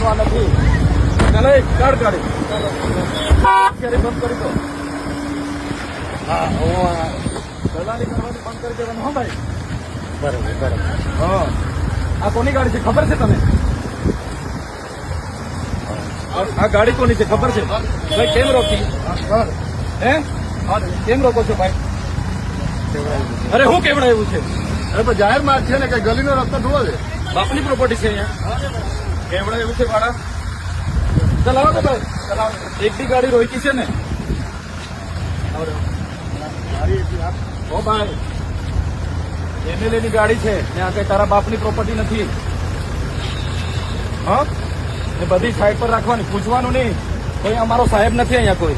જવા નથી. ચાલો એક કાઢ ગાડી બંધ કરી દો. હા દલાલી કરવાની બંધ કરી દેવાનું. હા ભાઈ બરાબર. હા આ કોની ગાડી છે ખબર છે તને? આ ગાડી કોની છે ખબર છે? ભાઈ કેમ રોકી? હે કેમ રોકો છો ભાઈ? અરે હું કેવડાવ્યું છે? અરે પણ જાહેર માર્ગ છે ને, કઈ ગલીનો રસ્તો થોડો છે. બાપની પ્રોપર્ટી છે અહીંયા. કેવડાવ્યું છે ભાડા. ચલાવો તો ભાઈ ચલાવો. એક બી ગાડી રોકી છે ને? ઓ ભાઈ MLA ની ગાડી છે ને, આ કઈ તારા બાપની પ્રોપર્ટી નથી. હા એ બધી સાઈડ પર રાખવાની, પૂછવાનું નહીં. કોઈ અમારો સાહેબ નથી અહીંયા કોઈ.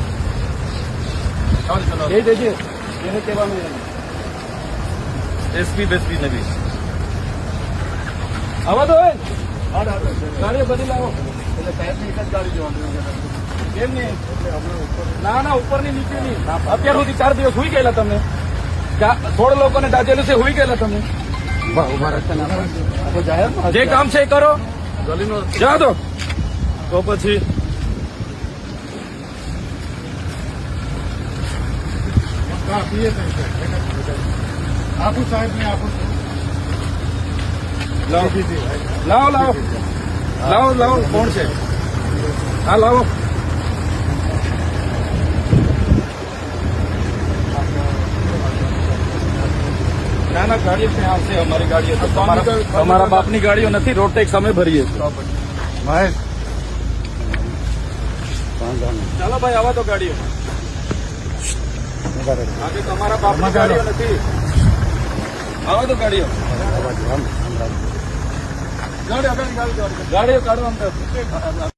એ દેજે એને કહેવાનું એસપી બેસપી ને બી આવા દો. ગાડીઓ બધી લાવો. એટલે સાહેબની એક જ ગાડી જોવાનું. કેમ નહીં? ના ઉપરની નીચેની. અત્યાર સુધી 4 દિવસ હુઈ ગયેલા તમે. 16 લોકોને દાજેલું છે, હુઈ ગયેલા તમે. જે કામ છે એ કરો. ગલીનો જા દો તો પછી આપું સાહેબ ને આપું. લાવો કોણ છે? હા લાવો. ના ગાડીઓ ત્યાં આવશે. અમારી ગાડીઓ તો તમારા બાપની ગાડીઓ નથી. રોડ ટેક્સ અમે ભરીએ છીએ. મહેશ ચાલો ભાઈ આવા તો ગાડીઓ. આજે તમારા બાપની ગાડીઓ નથી. આવા તો ગાડીઓ કાઢો અંદર.